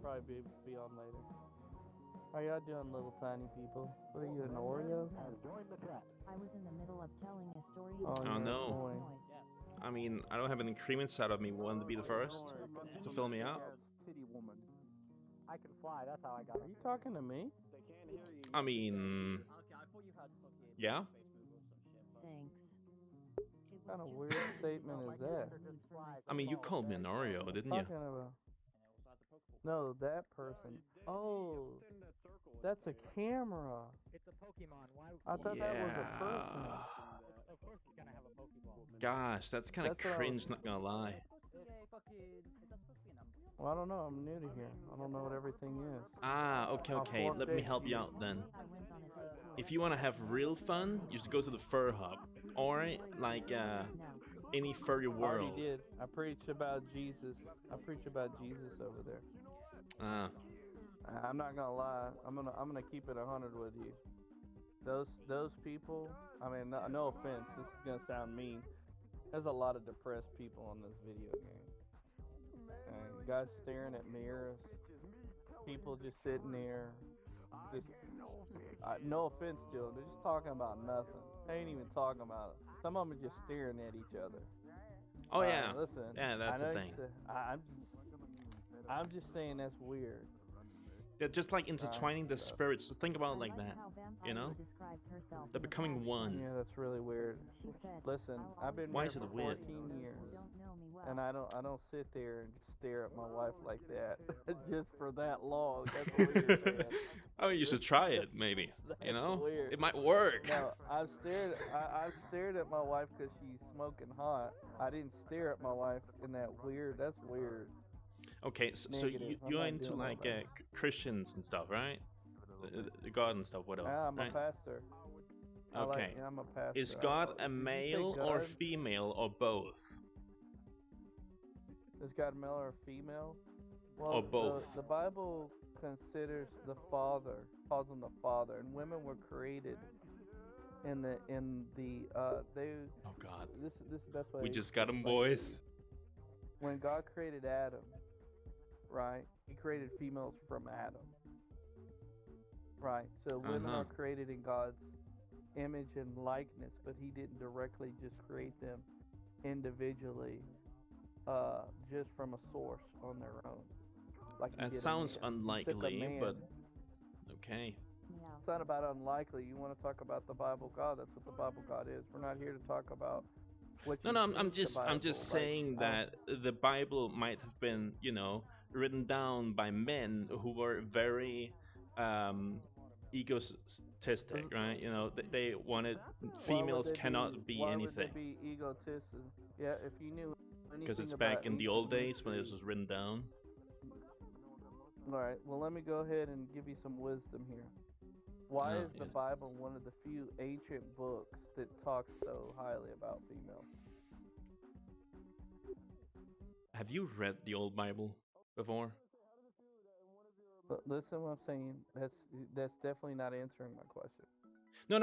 probably be on later. How y'all doing, little tiny people? What are you, an Oreo? I was in the middle of telling a story. Oh no. I mean, I don't have any cream inside of me. Want to be the first to fill me out? City woman. I can fly. That's how I got. Are you talking to me? I mean, yeah. Thanks. What kind of weird statement is that? I mean, you called me an Oreo, didn't you? Talking about? No, that person. Oh, that's a camera. It's a Pokemon. Why? I thought that was a person. Of course, it's gonna have a Pokeball. Gosh, that's kind of That's what I cringe, not gonna lie. Well, I don't know. I'm new to here. I don't know what everything is. Ah, okay. Let me help you out then. If you want to have real fun, you should go to the Fur Hub. Or, like, any furry world. Already did. I preach about Jesus. I preach about Jesus over there. Ah. I'm not gonna lie. I'm gonna keep it 100 with you. Those people. I mean, no offense. This is gonna sound mean. There's a lot of depressed people on this video game. And guys staring at mirrors. People just sitting there. Just no offense to them. They're just talking about nothing. They ain't even talking about it. Some of them are just staring at each other. Oh yeah. Listen. Yeah, that's I know a thing. I'm just saying that's weird. They're just like intertwining the spirits. So think about it like that. You know? They're becoming one. Yeah, that's really weird. Listen, I've been Why here is it for weird? 14 years, and I don't sit there and stare at my wife like that just for that long. That's weird, man. Oh, you should try it, maybe. You know? Weird. It might work. No, I've stared at my wife because she's smoking hot. I didn't stare at my wife in that weird. That's weird. Okay, so you're into like Christians and stuff, right? The God and stuff, whatever. Yeah, I'm right? a pastor. Okay. I'm a pastor. Is God a Did you say male or God? female or both? Is God male or female? Well, Or both. The Bible considers the Father, calls him the Father, and women were created in the they. Oh God. This is the best way. We just got them, boys. When God created Adam, right? He created females from Adam. Right. So women are created in God's image and likeness, but he didn't directly just create them individually, just from a source on their own. Like That sounds unlikely, but okay. It's not about unlikely. You want to talk about the Bible God? That's what the Bible God is. We're not here to talk about. No, I'm just saying that the Bible might have been, written down by men who were very egotistic, right? They wanted females cannot be anything. Why would they be egotistic? Yeah, if you knew anything Because it's about back in the old days when it was written down. All right. Well, let me go ahead and give you some wisdom here. Why is the Bible one of the few ancient books that talks so highly about females? Have you read the old Bible before? Listen to what I'm saying. That's definitely not answering my question. No.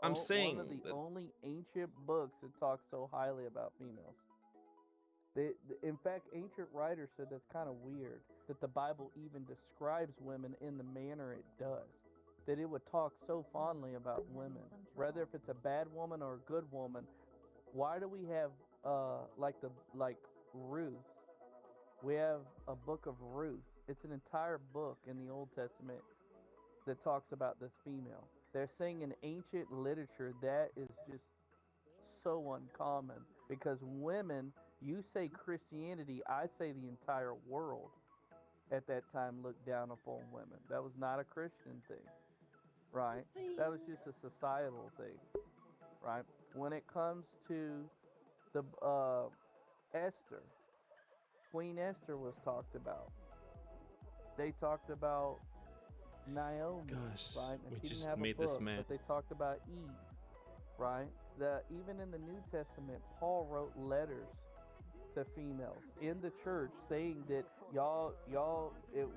I'm One saying of the that- only ancient books that talks so highly about females. In fact, ancient writers said that's kind of weird that the Bible even describes women in the manner it does. That it would talk so fondly about women, whether if it's a bad woman or a good woman. Why do we have like Ruth? We have a book of Ruth. It's an entire book in the Old Testament that talks about this female. They're saying in ancient literature that is just so uncommon because women, you say Christianity, I say the entire world at that time looked down upon women. That was not a Christian thing, right? That was just a societal thing, right? When it comes to the Esther, Queen Esther was talked about. They talked about Naomi, Gosh, right? And we she just didn't have made a book, this man. but they talked about Eve, right? Even in the New Testament, Paul wrote letters to females in the church saying that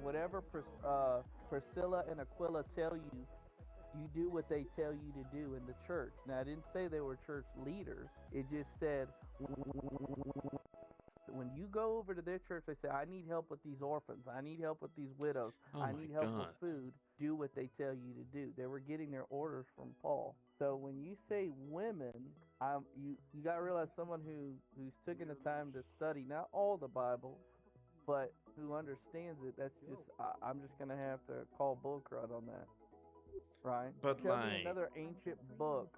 whatever Priscilla and Aquila tell you, you do what they tell you to do in the church. Now, I didn't say they were church leaders. It just said when you go over to their church, they say, I need help with these orphans. I need help with these widows. Oh I my need help God. with food. Do what they tell you to do. They were getting their orders from Paul. So when you say women, you got to realize someone who's taken the time to study not all the Bible, but who understands it. That's just I'm just gonna have to call bullcrud on that, right? But Tell me like, another ancient book,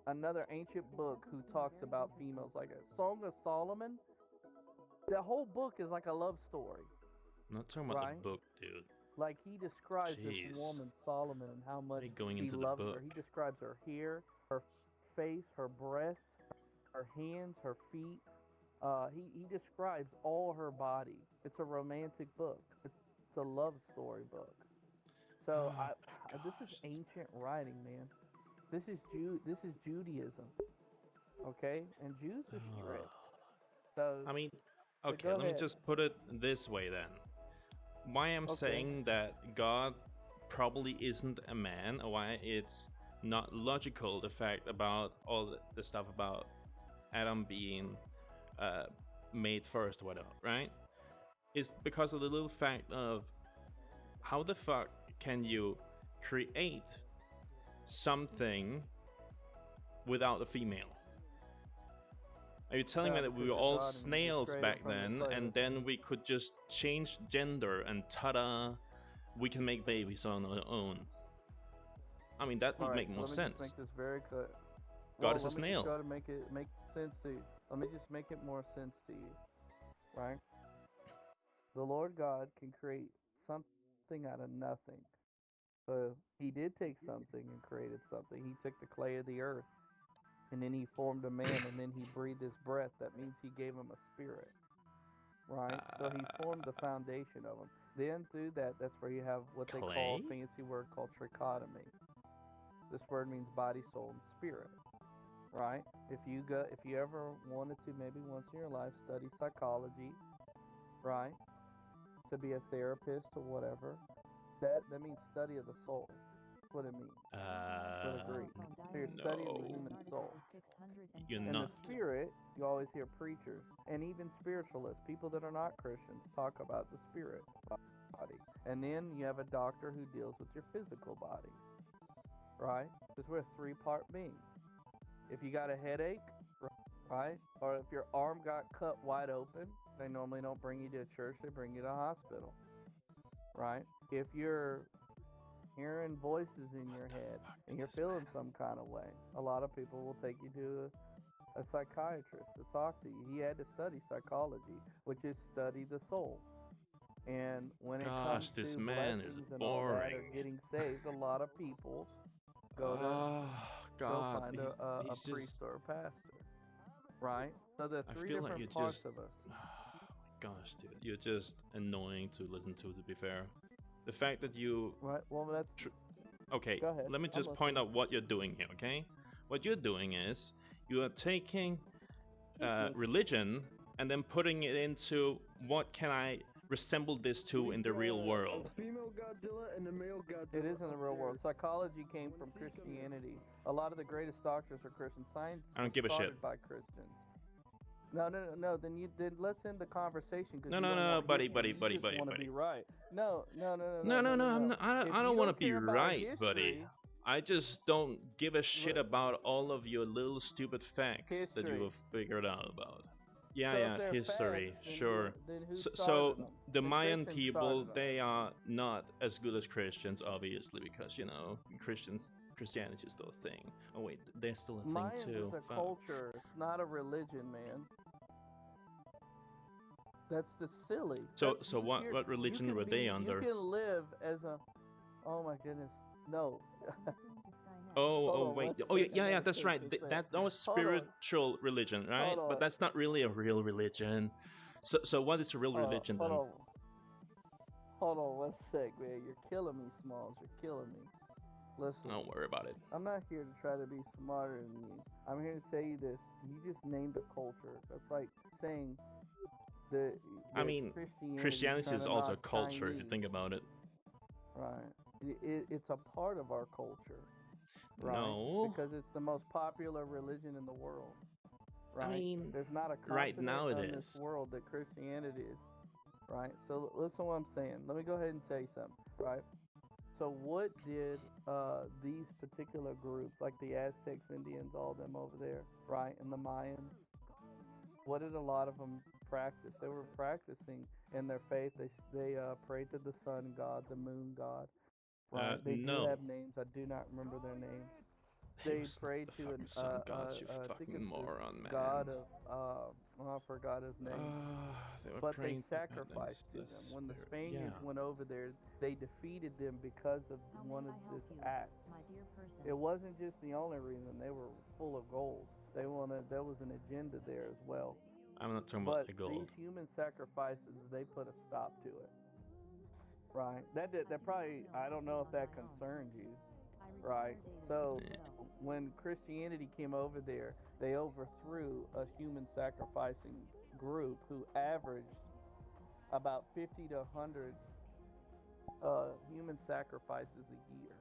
another ancient book who talks about females like a Song of Solomon. The whole book is like a love story, I'm not talking about right? the book, dude. Like he describes Jeez. this woman Solomon and how much Are you going he into the loves book? her. He describes her hair, her face, her breast, her hands, her feet. He describes all her body. It's a romantic book. It's a love story book. So Oh, this is ancient writing, man. This is Judaism, okay? And Jews are strict. So I mean, so okay, go let me ahead. just put it this way then. Why I'm Okay. saying that God probably isn't a man, or why it's not logical, the fact about all the stuff about Adam being made first or whatever, right? Is because of the little fact of how the fuck can you create something without a female? Are you telling me that we were all God and we snails just back created from the then, clay. and then we could just change gender and ta-da, we can make babies on our own? I mean, that would All right, make so more let me sense. just make this very clear. God is a let me snail. just try to make sense to you. Let me just make it more sense to you, right? The Lord God can create something out of nothing. So he did take something and created something. He took the clay of the earth, and then he formed a man, and then he breathed his breath. That means he gave him a spirit, right? So he formed the foundation of him. Then through that, that's where you have what they call Clay? a fancy word called trichotomy. This word means body, soul, and spirit, right? If you ever wanted to, maybe once in your life, study psychology, right? To be a therapist or whatever, that means study of the soul. That's what it means for the Greek. So you're studying the human soul. You're And not. the spirit, you always hear preachers and even spiritualists, people that are not Christians, talk about the spirit body. And then you have a doctor who deals with your physical body, right? Because we're a three-part being. If you got a headache, right? Or if your arm got cut wide open, they normally don't bring you to a church, they bring you to a hospital, right? If you're hearing voices in your head and you're feeling some kind of way, a lot of people will take you to a psychiatrist to talk to you. He had to study psychology, which is study the soul. And when it comes Gosh, this to man is blessings and all that or boring. getting saved, a lot of people go to Oh go God, find a he's priest just. or a pastor, right? So there are I three feel like different you're parts just. of us. Gosh, dude, you're just annoying to listen to be fair, the fact that you. Right. Well, that's Okay, Go ahead. let me I'm just point listening. out what you're doing here. Okay, what you're doing is you are taking religion and then putting it into what can I resemble this to in the real world. A female Godzilla and a male Godzilla. It is in the real world. Psychology came from Christianity. A lot of the greatest doctors are Christians. Science I don't was give a shit. started by Christians. No. Then let's end the conversation. No, buddy. Want to be right? No. No, I'm not, I don't want to be right, buddy. I just don't give a shit about all of your little stupid facts that you History. have figured out about. Yeah, So if they're history, facts, then sure. then who So started them? the Mayan Christians people, started them. they are not as good as Christians, obviously, because Christianity is still a thing. Oh wait, they're still a thing Mayans too. is a Fuck. culture. It's not a religion, man. That's just silly. So That's- so what you're- religion you can were they be- under? You can live as a. Oh my goodness, no. Oh Hold on, wait. one Oh yeah, second, yeah, let me that's finish right. this Th- thing. That was Hold on. spiritual religion, right? Hold But on. that's not really a real religion. So what is a real religion then? Hold on 1 sec, man. You're killing me, Smalls. You're killing me. Listen. Don't worry about it. I'm not here to try to be smarter than you. I'm here to tell you this. You just named a culture. That's like saying the I mean, Christianity is also a culture if you think about it. Right. It's a part of our culture. Right? No. Because it's the most popular religion in the world. right? I mean, There's not a right continent now it in this is. world that Christianity is, right? So listen to what I'm saying. Let me go ahead and tell you something, right? So what did these particular groups, like the Aztecs, Indians, all them over there, right, and the Mayans, what did a lot of them practice? They were practicing in their faith. They prayed to the sun god, the moon god, right? They do No. have names. I do not remember their names. It They was prayed the to fucking an sun gods, you I think fucking it's moron, man. god of I forgot his name. They were But they praying to sacrificed to them. When the Spaniards went over there, they defeated them because of How one may of I help this you, act. my dear person? It wasn't just the only reason. They were full of gold. There was an agenda there as well. I'm not talking But about the gold. these human sacrifices, they put a stop to it. Right? That probably, I don't know if that concerned you. Right? So when Christianity came over there, they overthrew a human sacrificing group who averaged about 50 to 100 human sacrifices a year.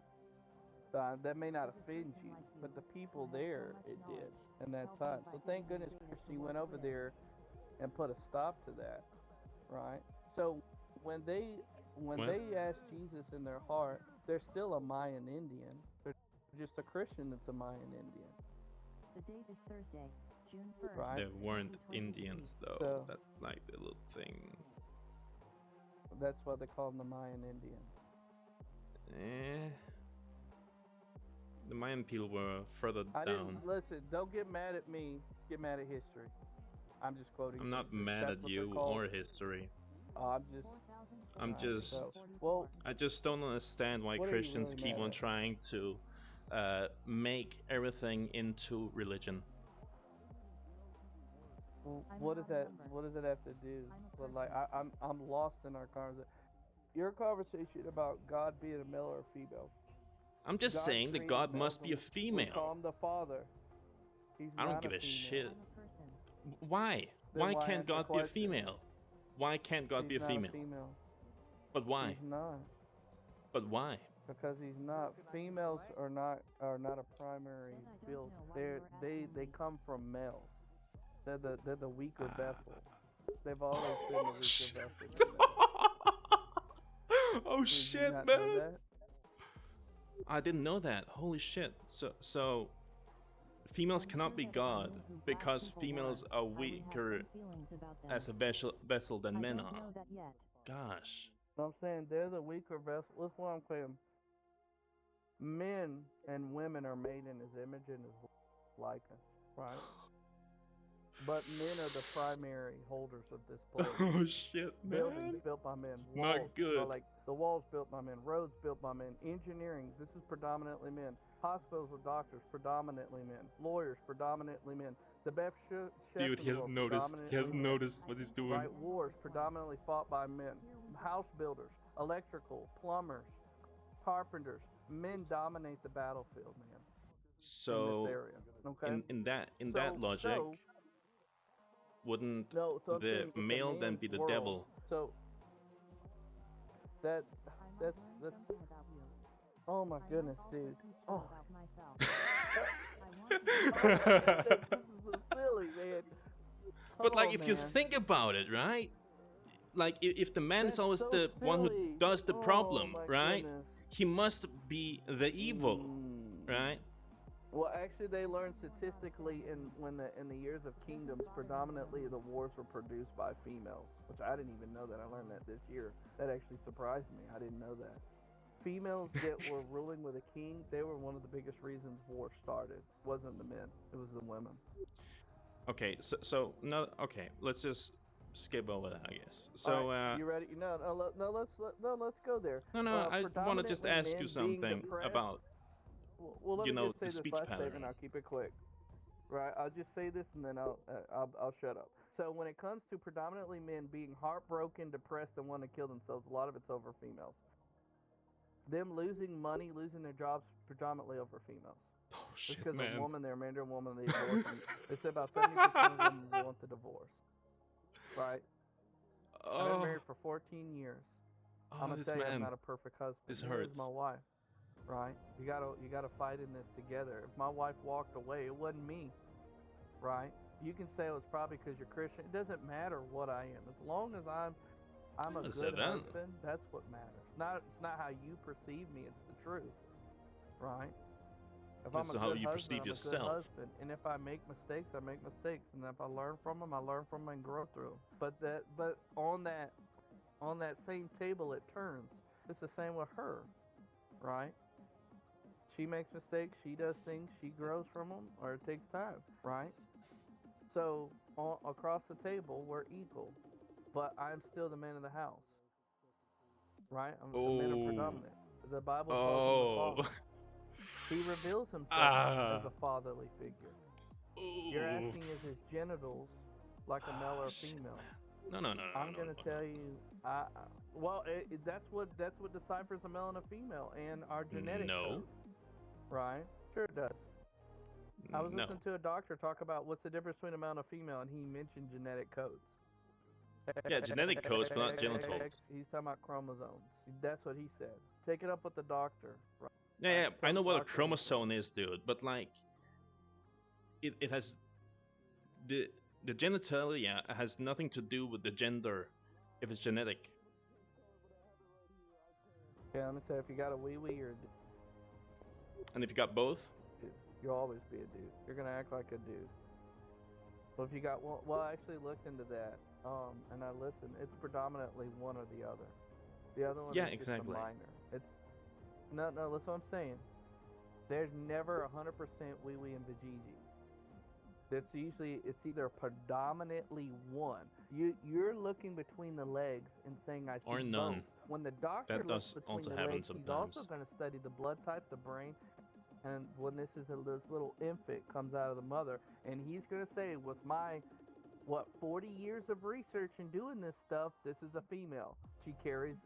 That may not offend you, but the people there, it did in that time. So thank goodness Christy went over there and put a stop to that, right? So when they asked Jesus in their heart, they're still a Mayan Indian. They're just a Christian that's a Mayan Indian. The date is Thursday, June 1st. Right. They weren't 2023. Indians though. So- That's like the little thing. That's why they call them the Mayan Indians. The Mayan people were further I down. didn't listen. Don't get mad at me. Get mad at history. I'm just quoting. I'm not history. mad That's at what you they're called. or history. I'm Alright, just- so- well, I just don't understand why What are you Christians really keep mad on at? trying to make everything into religion. what does that? What does it have to do? But like, I'm lost in our conversation. Your conversation about God being a male or a female. I'm just God saying that created God males must be a and we call female. him the Father. He's I don't not give a female. shit. Why? Then Why why can't ask the God be a question? female? Why can't God be He's a not female? a female. But why? He's not. But why? Because he's not. Females are not a primary field. They come from males. They're the weaker vessel. They've always been the weaker shit. vessel. Oh Did you shit, not know man! that? I didn't know that. Holy shit! So females cannot be God because females are weaker as a vessel than men are. Gosh. So I'm saying they're the weaker vessel. That's what I'm saying. Men and women are made in His image and His likeness, right? But men are the primary holders of this place. Oh shit, Buildings man! built by men. not Walls, good. Like the walls built by men. Roads built by men. Engineering. This is predominantly men. Hospitals with doctors, predominantly men. Lawyers, predominantly men. The best chefs Dude, in he the hasn't world, noticed. He predominantly hasn't men. noticed what he's doing. Right, wars predominantly fought by men. House builders, electrical, plumbers, carpenters. Men dominate the battlefield, man. In So this area, okay. in that So- logic, so- wouldn't No, so I'm saying the it's a male then man's be the world. devil? So that's. Oh my goodness, dude. Oh. This is silly, man. But like, Oh, if you man. think about it, right? Like, if the man is That's always so the one who silly. does the Oh, problem, my right? goodness. He must be the evil, right? Well, actually, they learned statistically in the years of kingdoms, predominantly the wars were produced by females, which I didn't even know that. I learned that this year. That actually surprised me. I didn't know that. Females that were ruling with a king, they were one of the biggest reasons war started. It wasn't the men, it was the women. Okay, so no, okay, let's just skip over that, I guess. So, All right, you ready? No, let's go there. no, I want to just Predominantly ask men you being something depressed- about, Well, let you me know, just say the this speech last pattern. statement. I'll keep it quick. Right, I'll just say this and then I'll shut up. So when it comes to predominantly men being heartbroken, depressed, and wanting to kill themselves, a lot of it's over females. Them losing money, losing their jobs, predominantly over females. Oh It's shit, because a man. woman, they're a Mandarin woman, they divorce them. It's about 70% of women want the divorce. Right? I've been Oh, married for 14 years. I'm gonna this tell you, I'm man. not a perfect husband. This Neither is hurts. my wife, right? You gotta fight in this together. If my wife walked away, it wasn't me, right? You can say it was probably because you're Christian. It doesn't matter what I am, as long as I'm a I good said that. husband. That's what matters. It's not how you perceive me. It's the truth, right? If I'm This a is how good you husband, perceive I'm a yourself. good husband. And if I make mistakes, I make mistakes. And if I learn from them, I learn from them and grow through them. But on that same table, it turns. It's the same with her, right? She makes mistakes. She does things. She grows from them, or it takes time, right? So across the table, we're equal. But I'm still the man of the house, right? The men are Oh. predominant. The Bible calls him the Oh. father. He reveals himself as a fatherly figure. You're asking, is his genitals like a male or a female? No. I'm gonna tell you. That's what deciphers a male and a female, and our genetic code, right? Sure it does. I was listening to a doctor talk about what's the difference between a male and a female, and he mentioned genetic codes. Yeah, genetic codes, but not genitals. He's talking about chromosomes. That's what he said. Take it up with the doctor. Right? Yeah, I know what a Doctor. chromosome is, dude, but like, it has the genitalia has nothing to do with the gender if it's genetic. Yeah, let me tell you, if you got a wee-wee, you're a And if you got both, dude. You'll always be a dude. You're gonna act like a dude. Well, if you got one, well, I actually looked into that, and I listened. It's predominantly one or the other. The other one is just a minor. It's no. That's what I'm saying. There's never 100% wee-wee and vajiji. It's either predominantly one. You're looking between the legs and saying I see or none. both. When the doctor That looks does between also the happen legs, sometimes. he's also going to study the blood type, the brain, and when this little infant comes out of the mother, and he's going to say, with my 40 years of research and doing this stuff, this is a female. She carries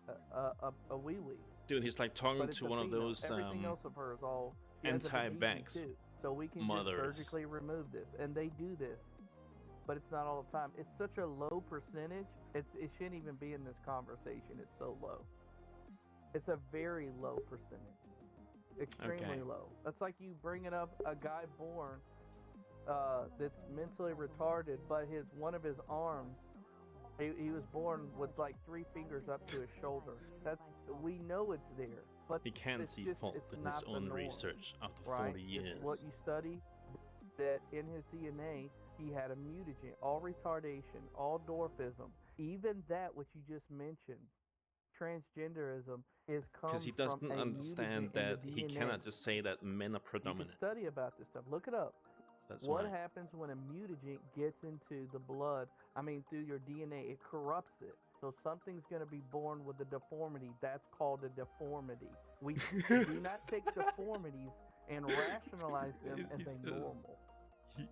a wee-wee. Dude, he's like talking to one of those Everything else of her is all anti-vax too. So we can mothers. just surgically remove this, and they do this, but it's not all the time. It's such a low percentage. It shouldn't even be in this conversation. It's so low. It's a very low percentage, extremely low. That's like you bringing up a guy born that's mentally retarded, but one of his arms, he was born with like 3 fingers up to his shoulder. We know it's there. But he can't see fault in his own research after 40 years. It's what you study, that in his DNA, he had a mutagen, all retardation, all dwarfism. Even that, which you just mentioned, transgenderism, is because he doesn't understand that he cannot just say that men are predominant. You can study about this stuff. Look it up. That's what why. happens when a mutagen gets into the blood? Through your DNA, it corrupts it. So something's going to be born with a deformity. That's called a deformity. We do not take deformities and rationalize them as a normal.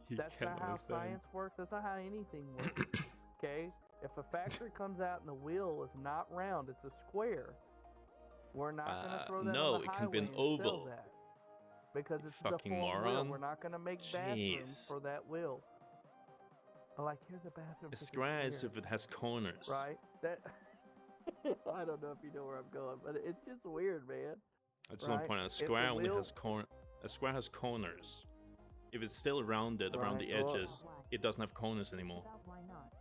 That's not how science works. That's not how anything works. Okay? If a factory comes out and the wheel is not round, it's a square, we're not going to throw that on the highway it can be an and oval. sell that. Because it's a fucking deformed moron. wheel. We're not going to make bathrooms for that wheel. Like, here's a bathroom. It's squares if it has corners. Right? That I don't know if you know where I'm going, but it's just weird, man. I just want to point out, a square only has a square has corners. If it's still rounded around the edges, it doesn't have corners anymore. Why not?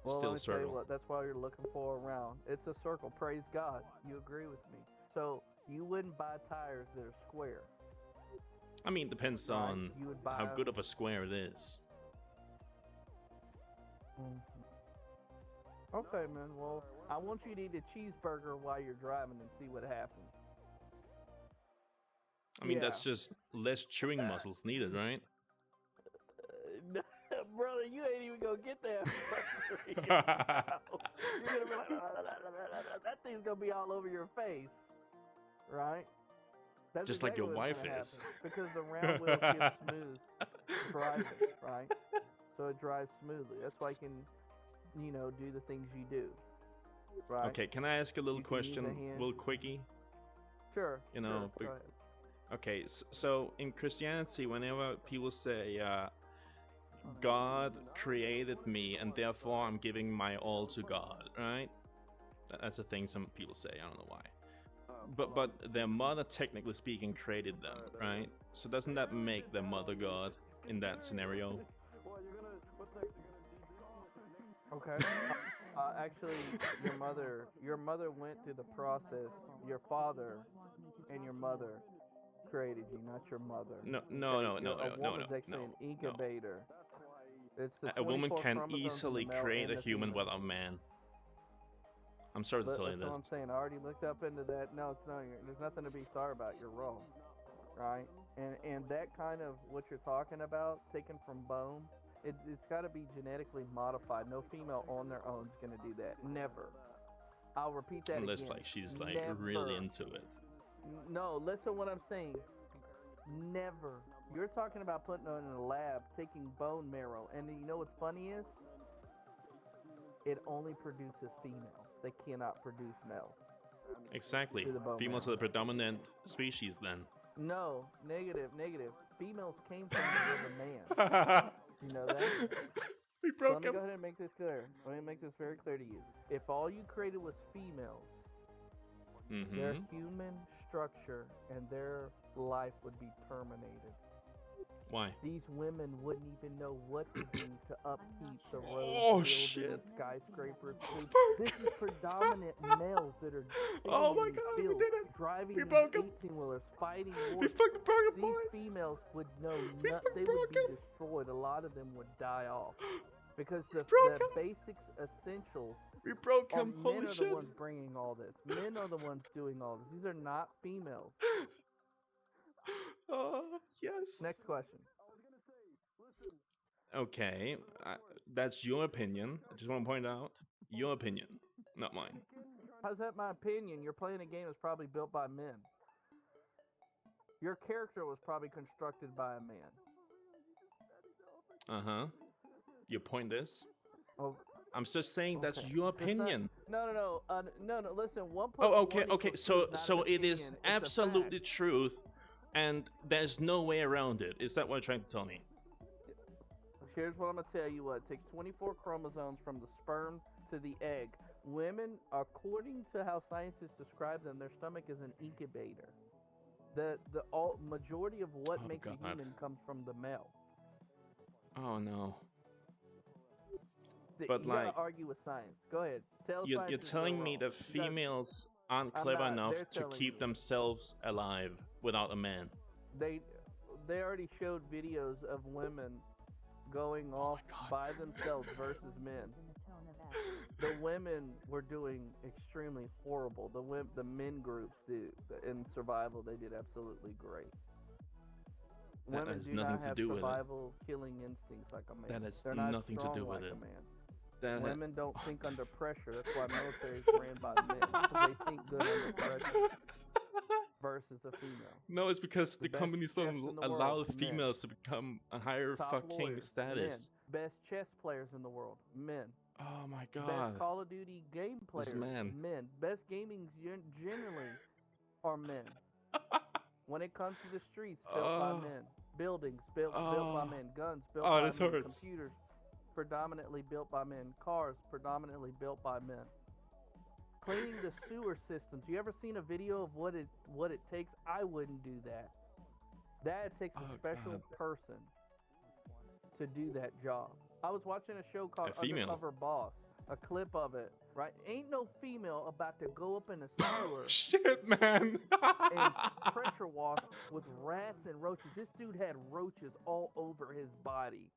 It's still a let me tell you circle. what, that's why you're looking for a round. It's a circle. Praise God. You agree with me. So you wouldn't buy tires that are square. I mean, it depends on You would buy how good of a square it is. Okay, man. Well, I want you to eat a cheeseburger while you're driving and see what happens. I mean, that's just less chewing muscles needed, right? Brother, you ain't even gonna get that. You're gonna be like, that thing's gonna be all over your face, right? That's just like your exactly what's wife gonna is. happen, because the round wheel gets smooth driving, right? So it drives smoothly. That's why you can, do the things you do, right? Okay, can I ask a little You can use question, the hand. little quickie? Sure. You know, sure, go ahead. Okay, so in Christianity, whenever people say, God created me and therefore I'm giving my all to God, right? That's a thing some people say, I don't know why. But their mother, technically speaking, created them, right? So doesn't that make their mother God in that scenario? Okay. Actually, your mother went through the process. Your father and your mother created you, not your mother. No, A woman's actually an incubator. It's the A woman 24 can chromosomes in the easily male create and a the human female. without a man. I'm sorry to tell you That's what this. I'm saying. I already looked up into that. No, it's not. There's nothing to be sorry about. You're wrong, right? And that kind of what you're talking about, taken from bones, it's got to be genetically modified. No female on their own is going to do that. Never. I'll repeat that Unless again. like she's like Never. really into it. No, listen what I'm saying. Never. You're talking about putting it in a lab, taking bone marrow, and you know what's funny is? It only produces females. They cannot produce males. Exactly. To the bone Females are marrow. the predominant species then. No, negative. Females came from the man. You know that? We So broke let me him. go ahead and make this clear. Let me make this very clear to you. If all you created was females, their human structure and their life would be terminated. Why? These women wouldn't even know what to do to upkeep the roads, Oh, buildings, shit. skyscrapers. Oh, This is predominant males that are Oh my sitting in God, these we fields, did it. driving We these broke 'em. 18-wheelers, fighting We wars. fucking broke him, These boys. females would know We not, fucking they would broke be 'em. destroyed. A lot of them would die off because the broke 'em. basics, essentials. We broke Are him. men Holy are shit. the ones bringing all this. Men are the ones doing all this. These are not females. Yes. Next question. Okay, that's your opinion. I just want to point out your opinion, not mine. How's that my opinion? You're playing a game that's probably built by men. Your character was probably constructed by a man. Your point is? Oh, I'm just saying that's okay. your It's not- opinion. No. No. Listen, 1 + Oh, okay, 1 okay. equals 2 So, is not so an it is opinion, it's a absolutely fact. truth, and there's no way around it. Is that what you're trying to tell me? Here's what I'm gonna tell you. What it takes 24 chromosomes from the sperm to the egg. Women, according to how scientists describe them, their stomach is an incubator. The majority of what Oh, makes a God. human comes from the male. Oh no. You But, gotta like, argue with science. Go ahead. Tell You're scientists telling they're me wrong. that You guys- females aren't I'm clever not. enough They're to telling keep you. themselves alive without a man. They already showed videos of women going off God. by themselves versus men. The women were doing extremely horrible. The men groups in survival, they did absolutely great. That Women has do nothing not to have do with it. survival killing instincts like a man. That has They're not nothing to strong do with like it. a man. That Women don't think under pressure. That's why military is ran by men. Because they think good under pressure versus a female. No, it's because The the best companies chefs don't in the allow world, men. females to become a higher Top fucking lawyers, status. men. Best chess players in the world, men. Oh my Best god. Call of Duty game players, man. men. Best gaming generally are men. When it comes to the streets, built by men. Buildings built by men. Guns built by this men. hurts. Computers predominantly built by men. Cars predominantly built by men. Cleaning the sewer systems. You ever seen a video of what it takes? I wouldn't do that. That takes a special God. person to do that job. I was watching a show called A female. Undercover Boss. A clip of it, right? Ain't no female about to go up in a sewer Shit, man. and pressure wash with rats and roaches. This dude had roaches all over his body.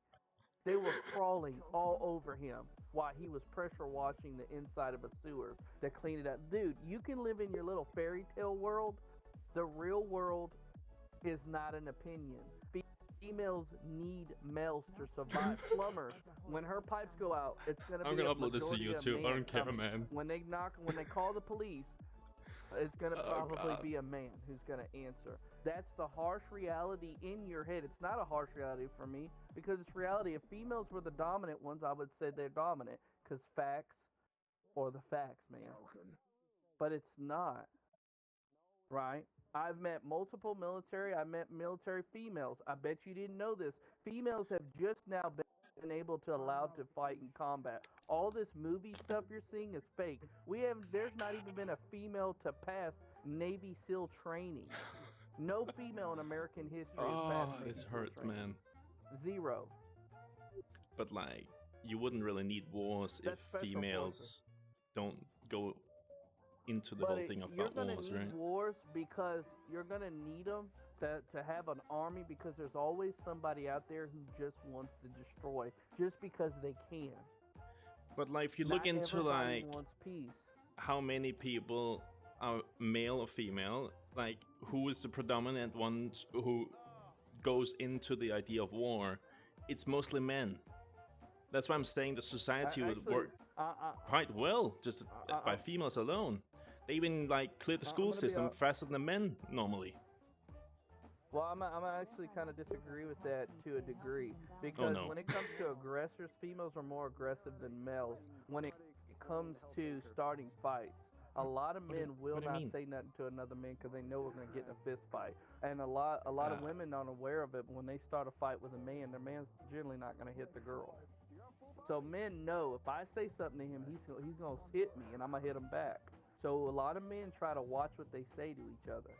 They were crawling all over him while he was pressure washing the inside of a sewer to clean it up. Dude, you can live in your little fairy tale world. The real world is not an opinion. Females need males to survive. Plumbers, when her pipes go out, it's gonna be. I'm gonna a upload this to majority of YouTube. I men don't care, coming. man. When they call the police, it's gonna probably God. be a man who's gonna answer. That's the harsh reality in your head. It's not a harsh reality for me because it's reality. If females were the dominant ones, I would say they're dominant because facts are the facts, man. But it's not, right? I've met multiple military. I met military females. I bet you didn't know this. Females have just now been able to allow to fight in combat. All this movie stuff you're seeing is fake. There's not even been a female to pass Navy SEAL training. No female in American history has passed Navy this SEAL hurts, training. man. Zero. but like you wouldn't really need wars That's if special females don't go into the But whole thing you're about gonna wars, need right? wars because you're gonna need them to have an army, because there's always somebody out there who just wants to destroy just because they can. But like if you Not look into everybody like wants peace. how many people are male or female, like who is the predominant ones who goes into the idea of war, it's mostly men. That's why I'm saying the society would Actually, work quite well just by females alone. They even like clear the school gonna be system hon- faster than men normally. Well, I'm actually kind of disagree with that to a degree, because no. when it comes to aggressors, females are more aggressive than males. When it comes to starting fights, a lot of men will what do you not mean? say nothing to another man because they know we're going to get in a fist fight. And a lot of women aren't aware of it. When they start a fight with a man, the man's generally not going to hit the girl. So men know if I say something to him, he's going to hit me, and I'm going to hit him back. So a lot of men try to watch what they say to each other,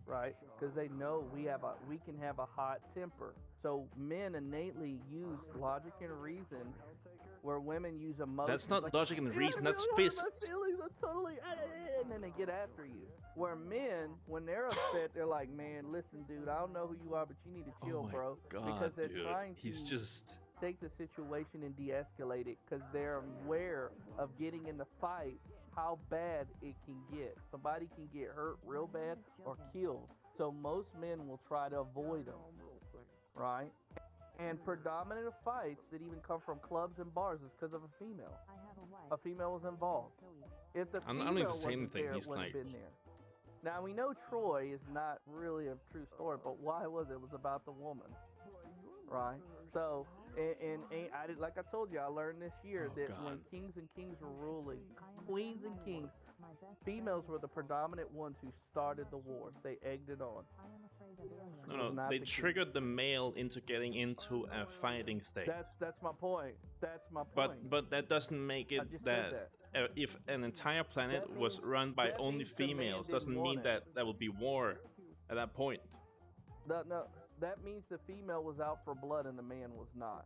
right? Because they know we can have a hot temper. So men innately use logic and reason, where women use emotion. That's not like, logic and reason, that's really hurt fists. my feelings, I'm totally, and then they get after you. Where men, when they're upset, they're like, man, listen, dude, I don't know who you are, but you need to chill, Oh my bro. god, because they're dude. trying to He's just take the situation and de-escalate it, because they're aware of getting into fights, how bad it can get. Somebody can get hurt real bad or killed. So most men will try to avoid them, right? And predominant of fights that even come from clubs and bars is because of a female. A female was involved. If the I female don't even say wasn't anything, there, it he's wouldn't like- have been there. Now we know Troy is not really a true story, but why was it? It was about the woman, right? So, and I did, like I told you, I learned this year Oh, that God. when kings and queens were ruling, queens and kings, females were the predominant ones who started the wars. They egged it on. no, not they the case. triggered the male into getting into a fighting state. That's my point. That's my point. But that doesn't make I it just said that if an entire planet That was means- run by that only means the man females, didn't doesn't want mean it. that there would be war at that point. No, that means the female was out for blood and the man was not.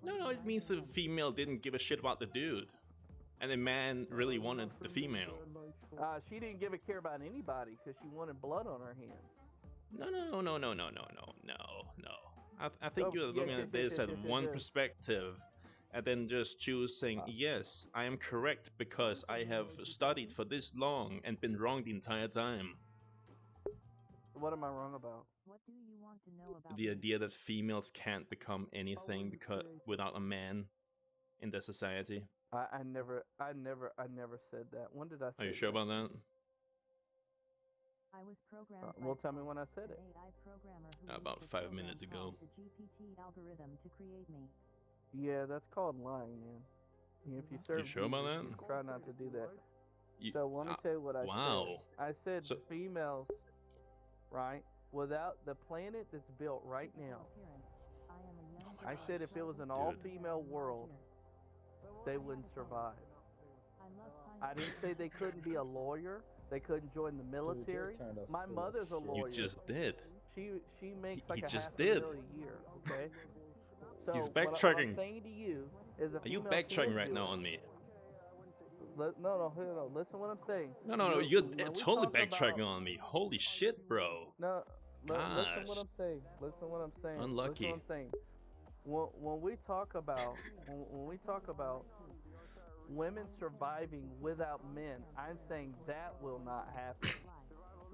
No, it means the female didn't give a shit about the dude, and the man really wanted the female. She didn't give a care about anybody because she wanted blood on her hands. No. I think Oh, you're looking yes, at this yes, at yes, one yes. perspective, and then just choosing, yes, I am correct because I have studied for this long and been wrong the entire time. What am I wrong about? What do you want to know about The me? idea that females can't become anything because without a man in their society. I never said that. When did I say Are you sure that? about that? I was programmed Well, by tell me when I said it. an AI programmer who About used a 5 program minutes ago. called the GPT algorithm to create me. Yeah, that's called lying, man. If you serve sure about Jesus, that? try not to do that. You- So let me tell you what I wow. said. I said So- females, right? Without the planet that's built right now, Appearance. I am a young I said if it was an all-female world, they wouldn't survive. I didn't say they couldn't be a lawyer. They couldn't join the military. My mother's a You lawyer. just did. She makes He like a just half did. a million a year. Okay. So He's what I'm backtracking. saying to you is, a Are you female backtracking can right do now it. on me? No. Listen what I'm saying. No. When You're we totally talk backtracking about- on me. Holy shit, bro. No, listen what Gosh. I'm saying. Listen what I'm saying. Unlucky. Listen what I'm saying. When we talk about women surviving without men, I'm saying that will not happen.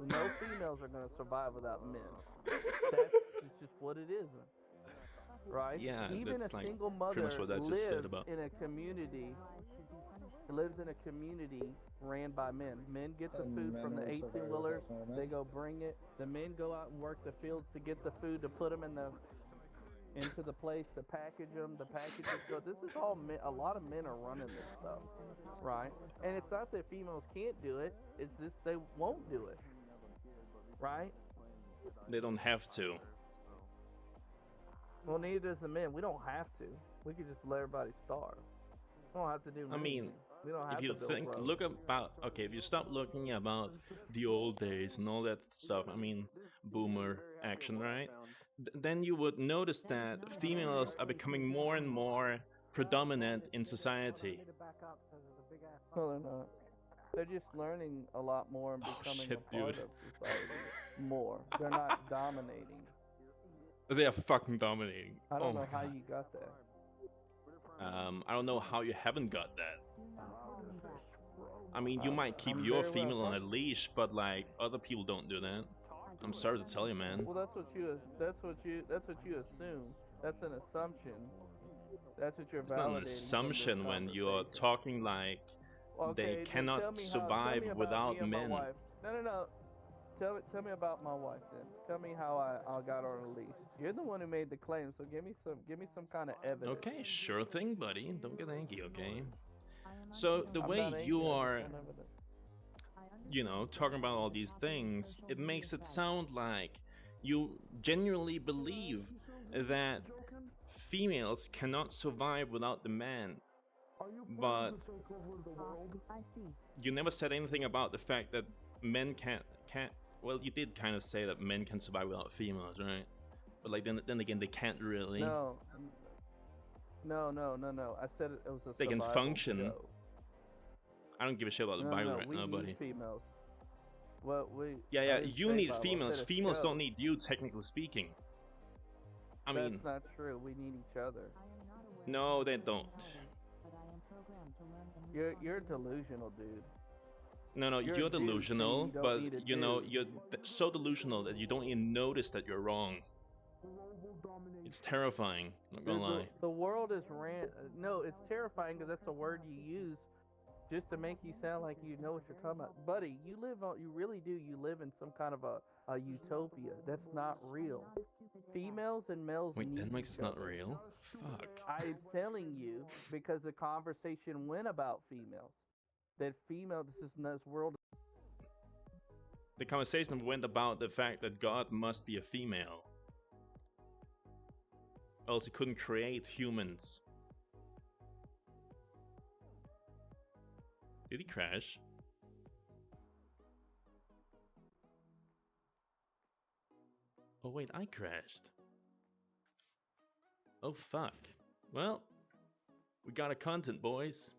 No females are going to survive without men. That's just what it is, right? Yeah, Even that's a like single pretty mother much what I just said lives about- in a community. Lives in a community ran by men. Men get the food from the 18-wheelers. They go bring it. The men go out and work the fields to get the food to put them into the place to package them. The packages go. This is all men. A lot of men are running this stuff, right? And it's not that females can't do it. It's just they won't do it, right? They don't have to. Well, neither does the men. We don't have to. We could just let everybody starve. We don't have to do. I mean, anything. We don't have if you to build think, roads. look about, okay, if you stop looking about the old days and all that stuff, I mean, boomer action, right? Then you would notice that females are becoming more and more predominant in society. Need to back up because of the big ass. No, they're not. They're just learning a lot more and Oh, becoming shit, a part dude. of society more. They're not dominating. They are fucking dominating. I Oh don't my know how god. you got that. I don't know how you haven't got that. Do not call me that. I mean, you might keep I'm your very female well on a leash, but like other people don't do that. I I'm do sorry to not tell you, man. Well, that's what you assume. That's an assumption. That's what you're It's not an validating from this assumption when you're conversation. talking like Okay, they then cannot tell me survive tell me about without me and my men. wife. No. Tell me about my wife then. Tell me how I got her on a leash. You're the one who made the claim, so give me some kind of evidence. Okay, sure thing, buddy. Don't get angry, okay? I am So the unable- I'm way not you angry, I are, just want evidence. I you know, talking about all these things, it makes it sound like you genuinely believe that females cannot survive without the man. But I see. you never said anything about the fact that men can't. Well, you did kind of say that men can survive without females, right? But like then again, they can't really. No. I said it was a They can survival function. show. I don't give a shit about the Bible right we now, need buddy. females. Well, Yeah, I yeah. didn't You say need Bible, I females. said a Females show. don't need you, technically speaking. I mean, That's not true. We need each other. I am not aware No, of they my don't. personality, but I am programmed to learn and You're respond. delusional, dude. no, You're a you're dude, so delusional, you don't but need a you know, dude. you're so delusional that you don't even notice that you're wrong. It's terrifying. Not gonna Dude, lie. the world is No, it's terrifying because that's a word you use just to make you sound like you know what you're talking about, buddy. You really do. You live in some kind of a utopia. That's not real. Not a stupid AI. Females and males Wait, need that makes each it not other. real. Fuck. I'm telling you because the conversation went about females. That this world. The conversation went about the fact that God must be a female, else he couldn't create humans. Did he crash? Oh wait, I crashed. Oh fuck. Well, we got a content, boys.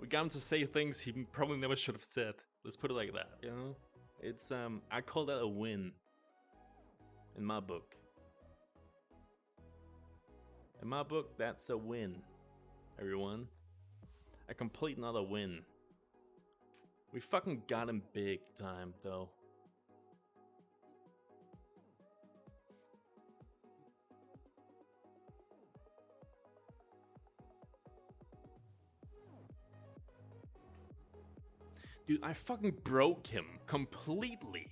We got him to say things he probably never should have said. Let's put it like that, you know? It's I call that a win. In my book. In my book, that's a win, everyone. A complete another win. We fucking got him big time, though. Dude, I fucking broke him completely.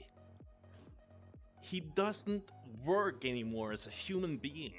He doesn't work anymore as a human being.